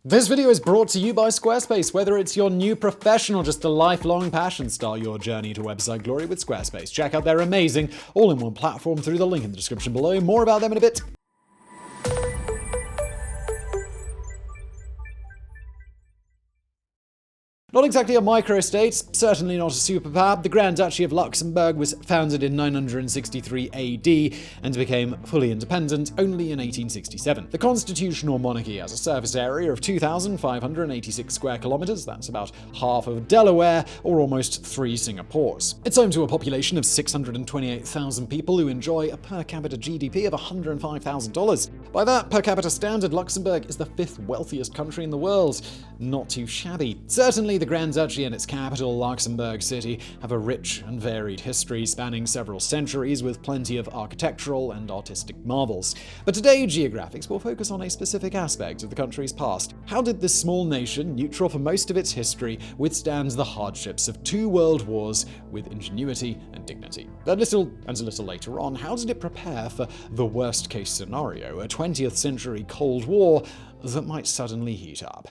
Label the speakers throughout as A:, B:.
A: This video is brought to you by Squarespace. Whether it's your new profession or just a lifelong passion, start your journey to website glory with Squarespace. Check out their amazing all-in-one platform through the link in the description below. More about them in a bit. Not exactly a microstate, certainly not a superpower, the Grand Duchy of Luxembourg was founded in 963 AD and became fully independent only in 1867. The constitutional monarchy has a surface area of 2,586 square kilometers, that's about half of Delaware, or almost 3 Singapores. It's home to a population of 628,000 people who enjoy a per capita GDP of $105,000. By that per capita standard, Luxembourg is the 5th wealthiest country in the world. Not too shabby. Certainly, the Grand Duchy and its capital, Luxembourg City, have a rich and varied history spanning several centuries with plenty of architectural and artistic marvels. But today, Geographics will focus on a specific aspect of the country's past. How did this small nation, neutral for most of its history, withstand the hardships of 2 world wars with ingenuity and dignity? A little later on, how did it prepare for the worst-case scenario, a 20th century Cold War that might suddenly heat up?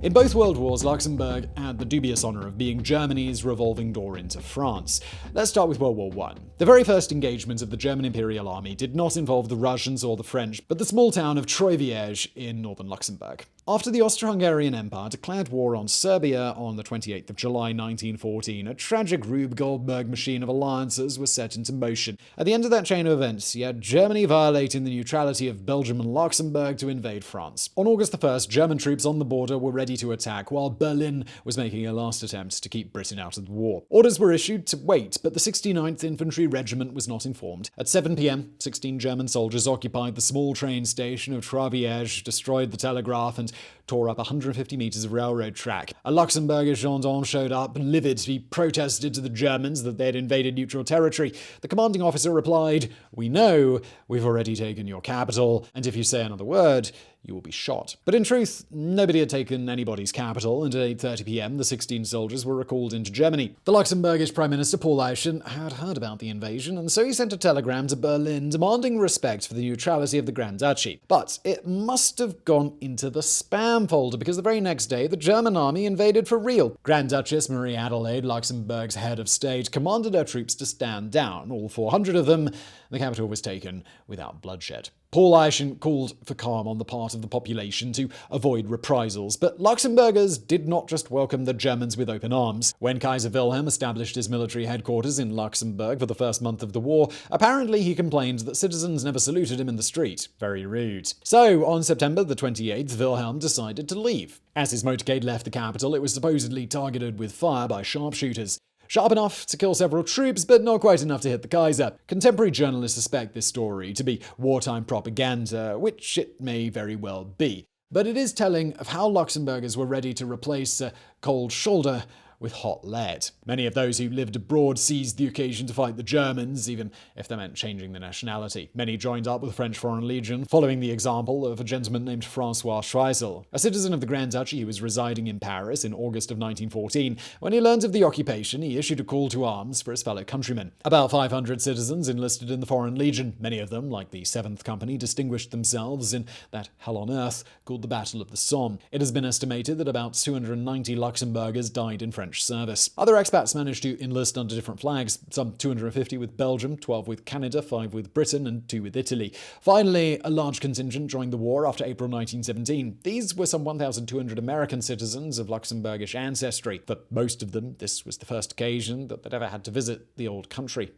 A: In both world wars, Luxembourg had the dubious honor of being Germany's revolving door into France. Let's start with World War I. The very first engagement of the German Imperial Army did not involve the Russians or the French, but the small town of Troyes in northern Luxembourg. After the Austro-Hungarian Empire declared war on Serbia on the 28th of July 1914, a tragic Rube Goldberg machine of alliances was set into motion. At the end of that chain of events, you had Germany violating the neutrality of Belgium and Luxembourg to invade France. On August the 1st, German troops on the border were ready to attack, while Berlin was making a last attempt to keep Britain out of the war. Orders were issued to wait, but the 69th Infantry Regiment was not informed. At 7 p.m., 16 German soldiers occupied the small train station of Troyes, destroyed the telegraph, and tore up 150 meters of railroad track. A Luxembourger gendarme showed up, livid. He protested to the Germans that they had invaded neutral territory. The commanding officer replied, "We know, we've already taken your capital, and if you say another word, you will be shot." But in truth, nobody had taken anybody's capital, and at 8:30 p.m. the 16 soldiers were recalled into Germany. The Luxembourgish Prime Minister Paul Eyschen had heard about the invasion, and so he sent a telegram to Berlin demanding respect for the neutrality of the Grand Duchy. But it must have gone into the spam folder, because the very next day the German army invaded for real. Grand Duchess Marie Adelaide, Luxembourg's head of state, commanded her troops to stand down. All 400 of them. The capital was taken without bloodshed. Paul Eyschen called for calm on the part of the population to avoid reprisals, but Luxembourgers did not just welcome the Germans with open arms. When Kaiser Wilhelm established his military headquarters in Luxembourg for the first month of the war, apparently he complained that citizens never saluted him in the street. Very rude. So, on September the 28th, Wilhelm decided to leave. As his motorcade left the capital, it was supposedly targeted with fire by sharpshooters. Sharp enough to kill several troops, but not quite enough to hit the Kaiser. Contemporary journalists suspect this story to be wartime propaganda, which it may very well be. But it is telling of how Luxembourgers were ready to replace a cold shoulder with hot lead. Many of those who lived abroad seized the occasion to fight the Germans, even if that meant changing the nationality. Many joined up with the French Foreign Legion, following the example of a gentleman named François Schweisel, a citizen of the Grand Duchy who was residing in Paris in August of 1914. When he learned of the occupation, he issued a call to arms for his fellow countrymen. About 500 citizens enlisted in the Foreign Legion. Many of them, like the 7th Company, distinguished themselves in that hell on earth called the Battle of the Somme. It has been estimated that about 290 Luxembourgers died in French service. Other expats managed to enlist under different flags, some 250 with Belgium, 12 with Canada, 5 with Britain, and 2 with Italy. Finally, a large contingent joined the war after April 1917. These were some 1,200 American citizens of Luxembourgish ancestry. For most of them, this was the first occasion that they'd ever had to visit the old country.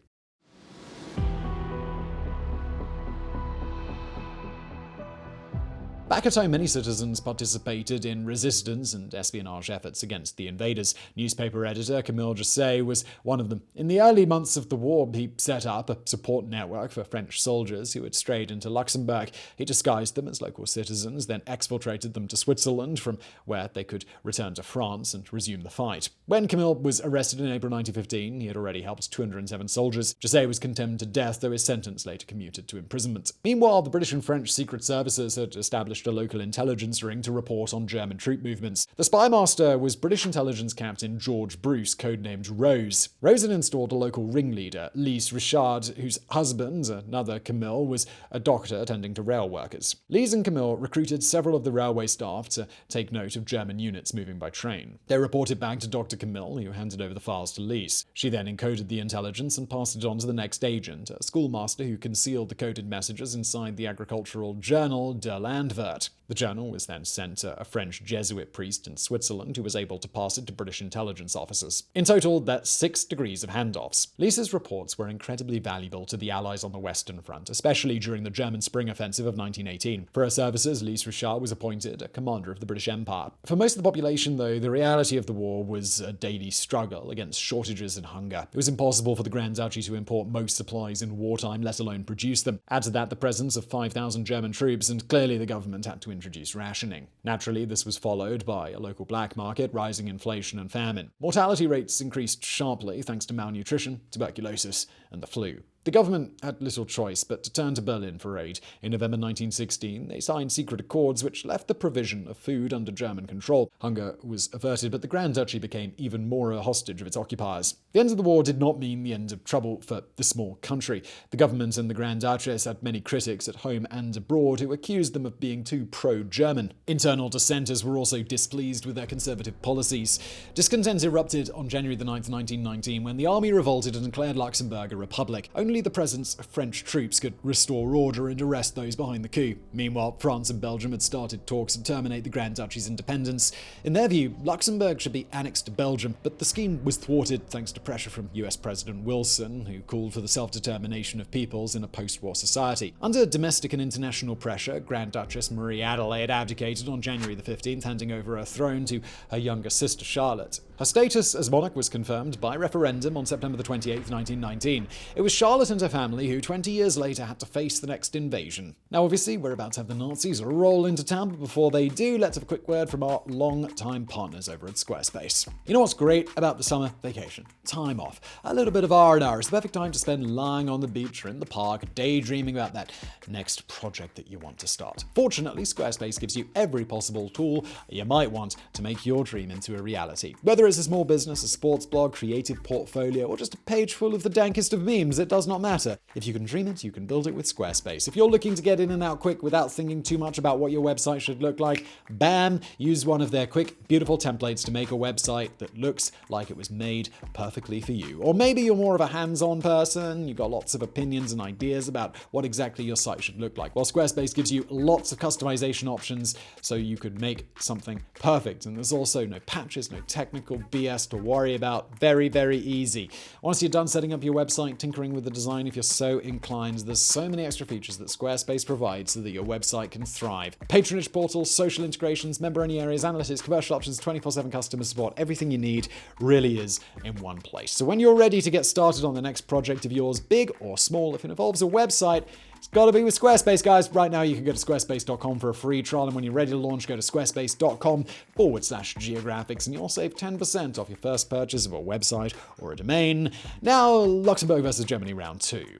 A: Back at home, many citizens participated in resistance and espionage efforts against the invaders. Newspaper editor Camille Joset was one of them. In the early months of the war, he set up a support network for French soldiers who had strayed into Luxembourg. He disguised them as local citizens, then exfiltrated them to Switzerland, from where they could return to France and resume the fight. When Camille was arrested in April 1915, he had already helped 207 soldiers. Joset was condemned to death, though his sentence later commuted to imprisonment. Meanwhile, the British and French secret services had established established a local intelligence ring to report on German troop movements. The spymaster was British intelligence captain George Bruce, codenamed Rose. Rose had installed a local ringleader, Lise Richard, whose husband, another Camille, was a doctor tending to rail workers. Lise and Camille recruited several of the railway staff to take note of German units moving by train. They reported back to Dr. Camille, who handed over the files to Lise. She then encoded the intelligence and passed it on to the next agent, a schoolmaster who concealed the coded messages inside the agricultural journal De Landwirt. The journal was then sent to a French Jesuit priest in Switzerland who was able to pass it to British intelligence officers. In total, that's 6 degrees of handoffs. Lisa's reports were incredibly valuable to the Allies on the Western Front, especially during the German Spring Offensive of 1918. For her services, Lise Richard was appointed a commander of the British Empire. For most of the population, though, the reality of the war was a daily struggle against shortages and hunger. It was impossible for the Grand Duchy to import most supplies in wartime, let alone produce them. Add to that the presence of 5,000 German troops, and clearly the government had to introduce rationing. Naturally, this was followed by a local black market, rising inflation and famine. Mortality rates increased sharply thanks to malnutrition, tuberculosis, and the flu. The government had little choice but to turn to Berlin for aid. In November 1916, they signed secret accords which left the provision of food under German control. Hunger was averted, but the Grand Duchy became even more a hostage of its occupiers. The end of the war did not mean the end of trouble for the small country. The government and the Grand Duchess had many critics at home and abroad who accused them of being too pro-German. Internal dissenters were also displeased with their conservative policies. Discontent erupted on January 9, 1919, when the army revolted and declared Luxembourg a republic. Only the presence of French troops could restore order and arrest those behind the coup. Meanwhile, France and Belgium had started talks to terminate the Grand Duchy's independence. In their view, Luxembourg should be annexed to Belgium, but the scheme was thwarted thanks to pressure from US President Wilson, who called for the self-determination of peoples in a post-war society. Under domestic and international pressure, Grand Duchess Marie Adelaide abdicated on January 15th, handing over her throne to her younger sister Charlotte. Her status as monarch was confirmed by referendum on September 28, 1919. It was Charlotte and her family who 20 years later had to face the next invasion. Now obviously we're about to have the Nazis roll into town, but before they do, let's have a quick word from our long-time partners over at Squarespace. You know what's great about the summer vacation? Time off. A little bit of R&R. It's the perfect time to spend lying on the beach or in the park, daydreaming about that next project that you want to start. Fortunately, Squarespace gives you every possible tool you might want to make your dream into a reality. Whether it's a small business, a sports blog, creative portfolio, or just a page full of the dankest of memes, it does not matter. If you can dream it, you can build it with Squarespace. If you're looking to get in and out quick without thinking too much about what your website should look like, bam, use one of their quick, beautiful templates to make a website that looks like it was made perfectly for you. Or maybe you're more of a hands-on person, you've got lots of opinions and ideas about what exactly your site should look like. Well, Squarespace gives you lots of customization options so you could make something perfect. And there's also no patches, no technical BS to worry about. Very, very easy. Once you're done setting up your website, tinkering with the design if you're so inclined, there's so many extra features that Squarespace provides so that your website can thrive. Patronage portals, social integrations, member-only areas, analytics, commercial options, 24/7 customer support, everything you need really is in one place. So when you're ready to get started on the next project of yours, big or small, if it involves a website, it's got to be with Squarespace, guys. Right now, you can go to squarespace.com for a free trial, and when you're ready to launch, go to squarespace.com/geographics, and you'll save 10% off your first purchase of a website or a domain. Now, Luxembourg versus Germany round 2.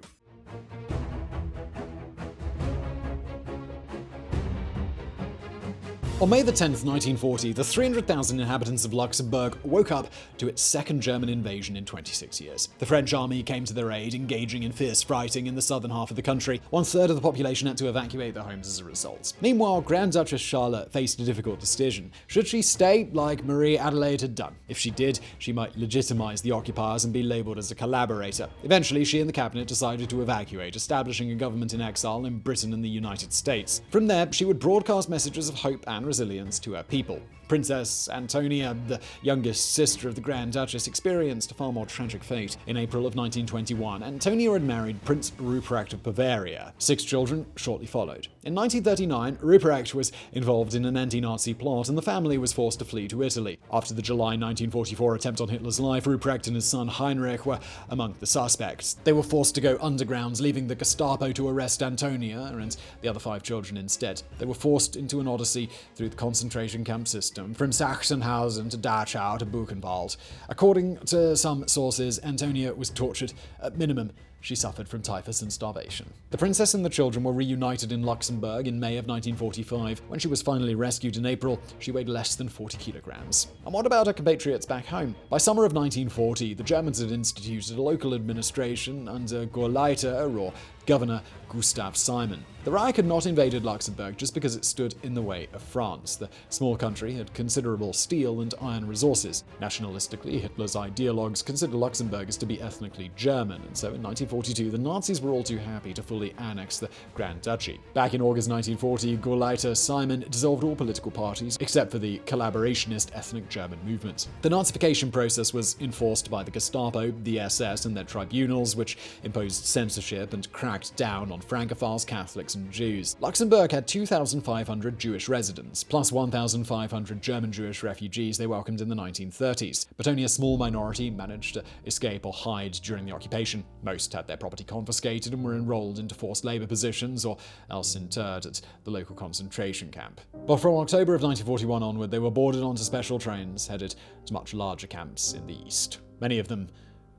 A: On May 10th, 1940, the 300,000 inhabitants of Luxembourg woke up to its second German invasion in 26 years. The French army came to their aid, engaging in fierce fighting in the southern half of the country. 1/3 of the population had to evacuate their homes as a result. Meanwhile, Grand Duchess Charlotte faced a difficult decision. Should she stay, like Marie Adelaide had done? If she did, she might legitimize the occupiers and be labeled as a collaborator. Eventually, she and the cabinet decided to evacuate, establishing a government in exile in Britain and the United States. From there, she would broadcast messages of hope and resilience to her people. Princess Antonia, the youngest sister of the Grand Duchess, experienced a far more tragic fate. In April of 1921, Antonia had married Prince Ruprecht of Bavaria. 6 children shortly followed. In 1939, Ruprecht was involved in an anti-Nazi plot, and the family was forced to flee to Italy. After the July 1944 attempt on Hitler's life, Ruprecht and his son Heinrich were among the suspects. They were forced to go underground, leaving the Gestapo to arrest Antonia and the other 5 children instead. They were forced into an odyssey through the concentration camp system, from Sachsenhausen to Dachau to Buchenwald. According to some sources, Antonia was tortured at minimum she suffered from typhus and starvation. The princess and the children were reunited in Luxembourg in May of 1945. When she was finally rescued in April, she weighed less than 40 kilograms. And what about her compatriots back home? By summer of 1940, the Germans had instituted a local administration under Gauleiter, or Governor Gustav Simon. The Reich had not invaded Luxembourg just because it stood in the way of France. The small country had considerable steel and iron resources. Nationalistically, Hitler's ideologues considered Luxembourg as to be ethnically German, and so in 1942 the Nazis were all too happy to fully annex the Grand Duchy. Back in August 1940, Gauleiter Simon dissolved all political parties except for the collaborationist ethnic German movement. The Nazification process was enforced by the Gestapo, the SS, and their tribunals, which imposed censorship and cracked down on Francophiles, Catholics, and Jews. Luxembourg had 2,500 Jewish residents, plus 1,500 German Jewish refugees they welcomed in the 1930s. But only a small minority managed to escape or hide during the occupation. Most had their property confiscated and were enrolled into forced labor positions or else interred at the local concentration camp. But from October of 1941 onward, they were boarded onto special trains headed to much larger camps in the east. Many of them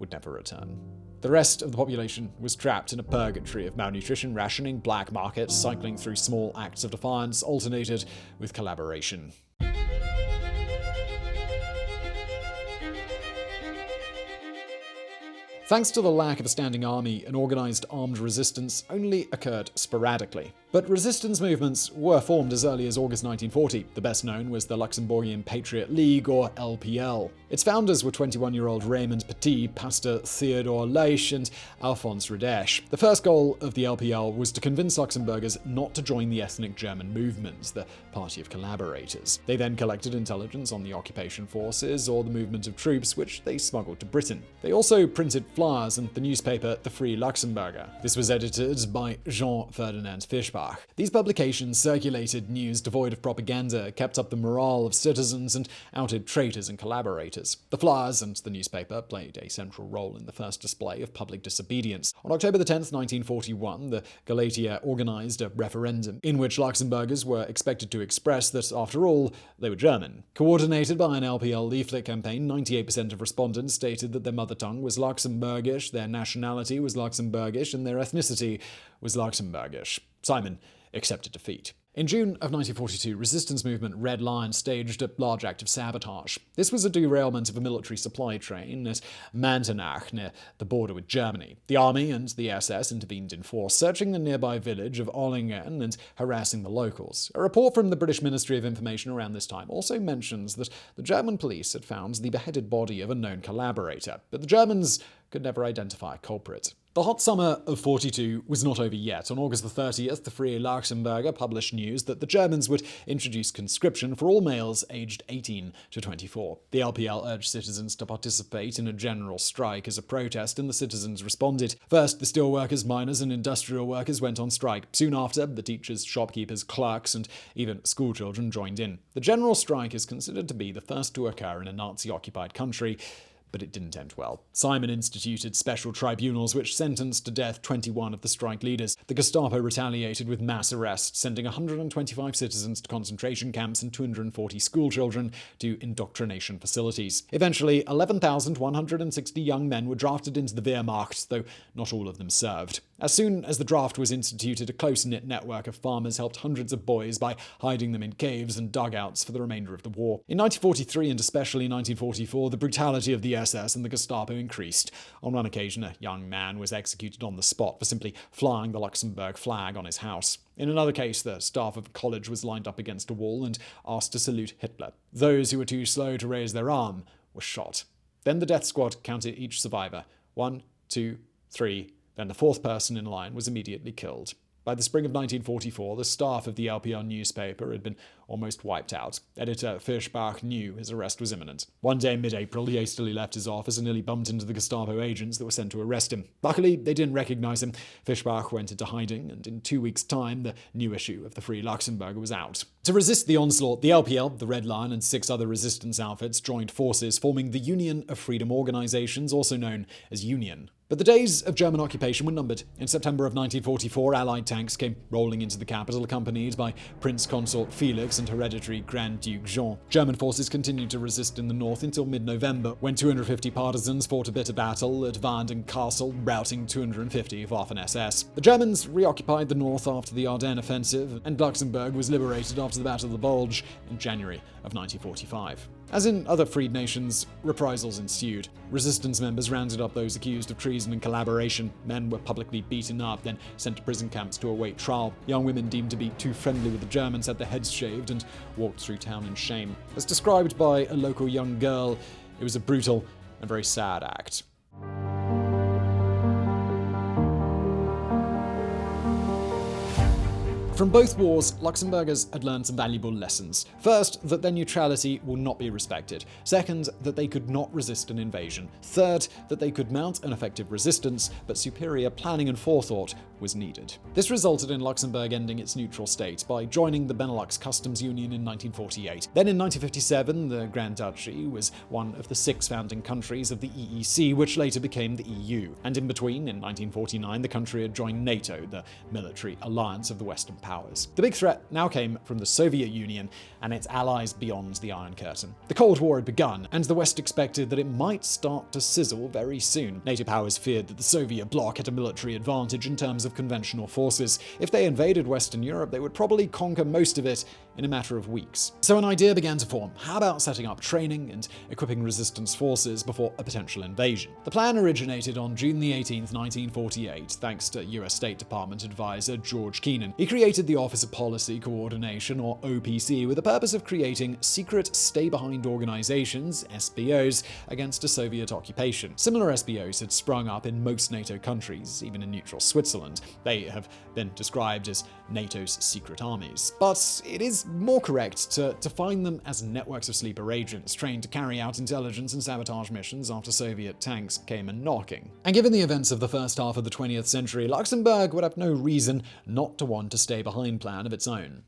A: would never return. The rest of the population was trapped in a purgatory of malnutrition, rationing, black markets, cycling through small acts of defiance, alternated with collaboration. Thanks to the lack of a standing army, an organized armed resistance only occurred sporadically. But resistance movements were formed as early as August 1940. The best known was the Luxembourgian Patriot League, or LPL. Its founders were 21-year-old Raymond Petit, Pastor Theodor Leisch, and Alphonse Radesh. The first goal of the LPL was to convince Luxembourgers not to join the ethnic German movement, the Party of Collaborators. They then collected intelligence on the occupation forces or the movement of troops, which they smuggled to Britain. They also printed flyers in the newspaper The Free Luxembourger. This was edited by Jean-Ferdinand Fischbach. These publications circulated news devoid of propaganda, kept up the morale of citizens, and outed traitors and collaborators. The flyers and the newspaper played a central role in the first display of public disobedience. On October 10, 1941, the Gauleiter organized a referendum in which Luxembourgers were expected to express that, after all, they were German. Coordinated by an LPL leaflet campaign, 98% of respondents stated that their mother tongue was Luxembourgish, their nationality was Luxembourgish, and their ethnicity was Luxembourgish. Simon accepted defeat. In June of 1942, resistance movement Red Lion staged a large act of sabotage. This was a derailment of a military supply train at Mantenach, near the border with Germany. The army and the SS intervened in force, searching the nearby village of Ollingen and harassing the locals. A report from the British Ministry of Information around this time also mentions that the German police had found the beheaded body of a known collaborator, but the Germans could never identify a culprit. The hot summer of 42 was not over yet. On August 30th, the Free Luxembourger published news that the Germans would introduce conscription for all males aged 18 to 24. The LPL urged citizens to participate in a general strike as a protest, and the citizens responded. First, the steelworkers, miners, and industrial workers went on strike. Soon after, the teachers, shopkeepers, clerks, and even schoolchildren joined in. The general strike is considered to be the first to occur in a Nazi-occupied country, but it didn't end well. Simon instituted special tribunals which sentenced to death 21 of the strike leaders. The Gestapo retaliated with mass arrests, sending 125 citizens to concentration camps and 240 schoolchildren to indoctrination facilities. Eventually, 11,160 young men were drafted into the Wehrmacht, though not all of them served. As soon as the draft was instituted, a close-knit network of farmers helped hundreds of boys by hiding them in caves and dugouts for the remainder of the war. In 1943 and especially 1944, the brutality of the SS and the Gestapo increased. On one occasion, a young man was executed on the spot for simply flying the Luxembourg flag on his house. In another case, the staff of a college was lined up against a wall and asked to salute Hitler. Those who were too slow to raise their arm were shot. Then the death squad counted each survivor. 1, 2, 3... Then the fourth person in line was immediately killed. By the spring of 1944, the staff of the LPL newspaper had been almost wiped out. Editor Fischbach knew his arrest was imminent. One day in mid-April, he hastily left his office and nearly bumped into the Gestapo agents that were sent to arrest him. Luckily, they didn't recognize him. Fischbach went into hiding, and in 2 weeks' time, the new issue of the Free Luxembourger was out. To resist the onslaught, the LPL, the Red Lion, and 6 other resistance outfits joined forces, forming the Union of Freedom Organizations, also known as Union. But the days of German occupation were numbered. In September of 1944, Allied tanks came rolling into the capital, accompanied by Prince Consort Felix and hereditary Grand Duke Jean. German forces continued to resist in the north until mid-November, when 250 partisans fought a bitter battle at Vanden Castle, routing 250 Waffen-SS. The Germans reoccupied the north after the Ardennes offensive, and Luxembourg was liberated after the Battle of the Bulge in January of 1945. As in other freed nations, reprisals ensued. Resistance members rounded up those accused of treason and collaboration. Men were publicly beaten up, then sent to prison camps to await trial. Young women deemed to be too friendly with the Germans had their heads shaved and walked through town in shame. As described by a local young girl, it was a brutal and very sad act. From both wars, Luxembourgers had learned some valuable lessons. First, that their neutrality will not be respected. Second, that they could not resist an invasion. Third, that they could mount an effective resistance, but superior planning and forethought was needed. This resulted in Luxembourg ending its neutral state by joining the Benelux Customs Union in 1948. Then in 1957, the Grand Duchy was one of the 6 founding countries of the EEC, which later became the EU. And in between, in 1949, the country had joined NATO, the military alliance of the Western powers. The big threat now came from the Soviet Union and its allies beyond the Iron Curtain. The Cold War had begun, and the West expected that it might start to sizzle very soon. NATO powers feared that the Soviet bloc had a military advantage in terms of conventional forces. If they invaded Western Europe, they would probably conquer most of it in a matter of weeks. So an idea began to form. How about setting up training and equipping resistance forces before a potential invasion? The plan originated on June 18, 1948, thanks to US State Department advisor George Kennan. He created the Office of Policy Co-ordination, or OPC, with the purpose of creating secret stay-behind organizations, SBOs, against a Soviet occupation. Similar SBOs had sprung up in most NATO countries, even in neutral Switzerland. They have been described as NATO's secret armies. But it is more correct to define them as networks of sleeper agents trained to carry out intelligence and sabotage missions after Soviet tanks came a-knocking. And given the events of the first half of the 20th century, Luxembourg would have no reason not to want a stay-behind plan of its own.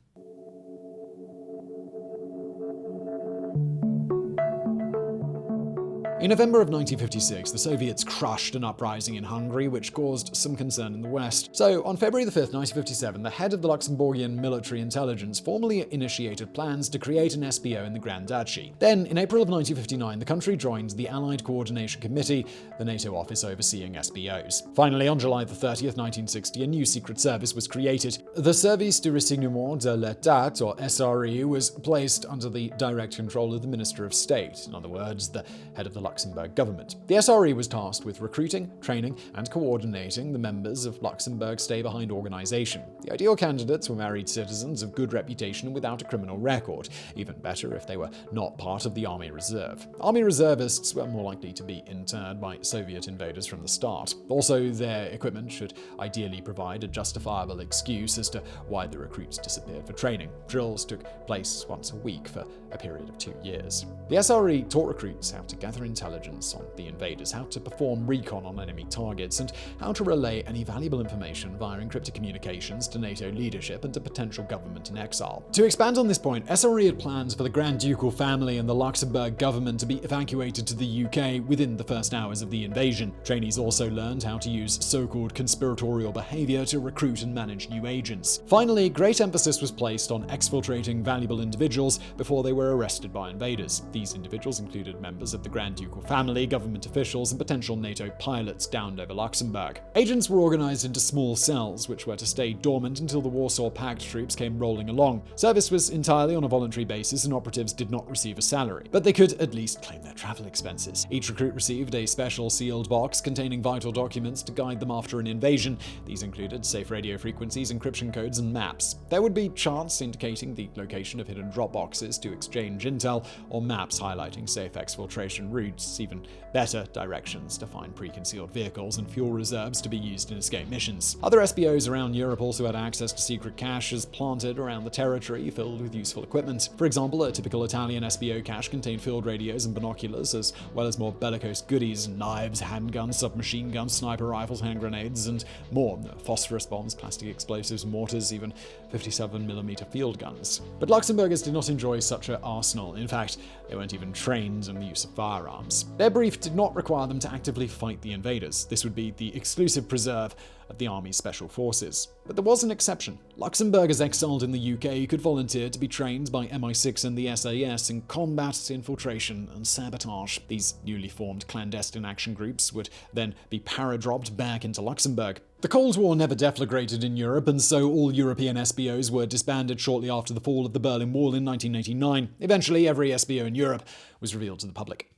A: In November of 1956, the Soviets crushed an uprising in Hungary, which caused some concern in the West. So, on February 5, 1957, the head of the Luxembourgian military intelligence formally initiated plans to create an SBO in the Grand Duchy. Then, in April of 1959, the country joined the Allied Co-ordination Committee, the NATO office overseeing SBOs. Finally, on July 30, 1960, a new secret service was created. The Service de Renseignement de l'État, or SRE, was placed under the direct control of the Minister of State, in other words, the head of the Luxembourg government. The SRE was tasked with recruiting, training, and coordinating the members of Luxembourg's stay-behind organization. The ideal candidates were married citizens of good reputation and without a criminal record, even better if they were not part of the Army Reserve. Army reservists were more likely to be interned by Soviet invaders from the start. Also, their equipment should ideally provide a justifiable excuse as to why the recruits disappeared for training. Drills took place once a week for a period of 2 years. The SRE taught recruits how to gather intelligence on the invaders, how to perform recon on enemy targets, and how to relay any valuable information via encrypted communications to NATO leadership and to potential government in exile. To expand on this point, SRE had plans for the Grand Ducal family and the Luxembourg government to be evacuated to the UK within the first hours of the invasion. Trainees also learned how to use so-called conspiratorial behavior to recruit and manage new agents. Finally, great emphasis was placed on exfiltrating valuable individuals before they were arrested by invaders. These individuals included members of the Grand Ducal family, government officials, and potential NATO pilots downed over Luxembourg. Agents were organized into small cells, which were to stay dormant until the Warsaw Pact troops came rolling along. Service was entirely on a voluntary basis, and operatives did not receive a salary, but they could at least claim their travel expenses. Each recruit received a special sealed box containing vital documents to guide them after an invasion. These included safe radio frequencies, encryption codes, and maps. There would be charts indicating the location of hidden drop boxes to exchange intel, or maps highlighting safe exfiltration routes, even better, directions to find pre-concealed vehicles and fuel reserves to be used in escape missions. Other SBOs around Europe also had access to secret caches planted around the territory filled with useful equipment. For example, a typical Italian SBO cache contained field radios and binoculars, as well as more bellicose goodies: knives, handguns, submachine guns, sniper rifles, hand grenades, and more. Phosphorus bombs, plastic explosives, mortars, even 57mm field guns. But Luxembourgers did not enjoy such an arsenal. In fact, they weren't even trained in the use of firearms. arms. Their brief did not require them to actively fight the invaders. This would be the exclusive preserve of the Army's special forces. But there was an exception. Luxembourgers exiled in the UK could volunteer to be trained by MI6 and the SAS in combat, infiltration, and sabotage. These newly formed clandestine action groups would then be paradropped back into Luxembourg. The Cold War never deflagrated in Europe, and so all European SBOs were disbanded shortly after the fall of the Berlin Wall in 1989. Eventually, every SBO in Europe was revealed to the public.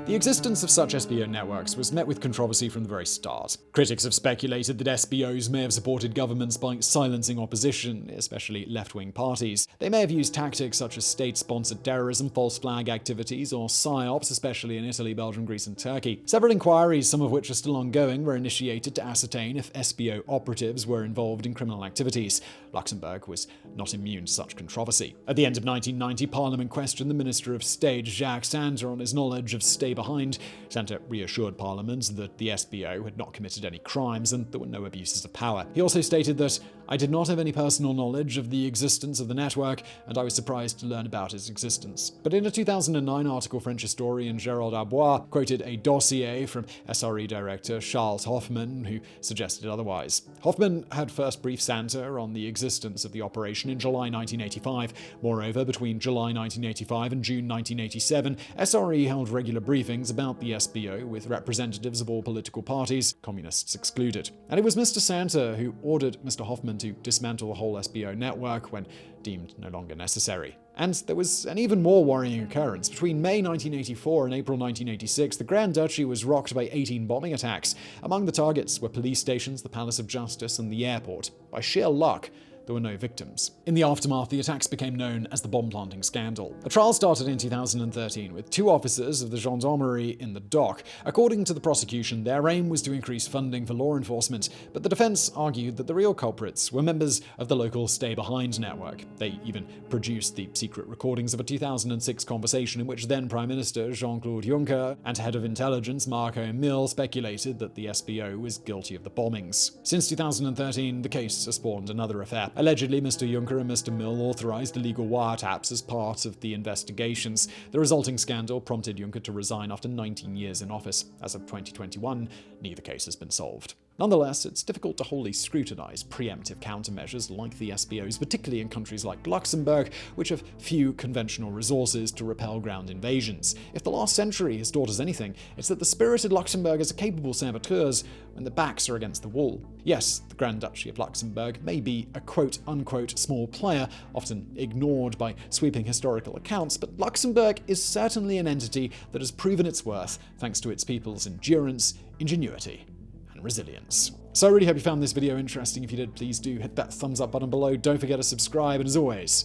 A: The existence of such SBO networks was met with controversy from the very start. Critics have speculated that SBOs may have supported governments by silencing opposition, especially left-wing parties. They may have used tactics such as state-sponsored terrorism, false flag activities, or psyops, especially in Italy, Belgium, Greece, and Turkey. Several inquiries, some of which are still ongoing, were initiated to ascertain if SBO operatives were involved in criminal activities. Luxembourg was not immune to such controversy. At the end of 1990, Parliament questioned the Minister of State, Jacques Santer, on his knowledge of stay behind. Santer reassured Parliament that the SBO had not committed any crimes and there were no abuses of power. He also stated that, "I did not have any personal knowledge of the existence of the network, and I was surprised to learn about its existence." But in a 2009 article, French historian Gérald Arbois quoted a dossier from SRE director Charles Hoffmann, who suggested otherwise. Hoffmann had first briefed Santer on the existence of the operation in July 1985. Moreover, between July 1985 and June 1987, SRE held regular briefings about the SBO with representatives of all political parties, communists excluded. And it was Mr. Santer who ordered Mr. Hoffmann to dismantle the whole SBO network when deemed no longer necessary. And there was an even more worrying occurrence. Between May 1984 and April 1986, the Grand Duchy was rocked by 18 bombing attacks. Among the targets were police stations, the Palace of Justice, and the airport. By sheer luck, there were no victims. In the aftermath, the attacks became known as the bomb planting scandal. A trial started in 2013 with 2 officers of the gendarmerie in the dock. According to the prosecution, their aim was to increase funding for law enforcement, but the defense argued that the real culprits were members of the local Stay Behind network. They even produced the secret recordings of a 2006 conversation in which then Prime Minister Jean-Claude Juncker and Head of Intelligence Marco Mille speculated that the SBO was guilty of the bombings. Since 2013, the case has spawned another affair. Allegedly, Mr. Juncker and Mr. Mille authorized illegal wiretaps as part of the investigations. The resulting scandal prompted Juncker to resign after 19 years in office. As of 2021, neither case has been solved. Nonetheless, it's difficult to wholly scrutinize preemptive countermeasures like the SBOs, particularly in countries like Luxembourg, which have few conventional resources to repel ground invasions. If the last century has taught us anything, it's that the spirited Luxembourgers are capable saboteurs when their backs are against the wall. Yes, the Grand Duchy of Luxembourg may be a quote-unquote small player, often ignored by sweeping historical accounts, but Luxembourg is certainly an entity that has proven its worth thanks to its people's endurance, ingenuity, and resilience. So I really hope you found this video interesting. If you did, please do hit that thumbs up button below. Don't forget to subscribe, and as always,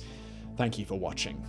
A: thank you for watching.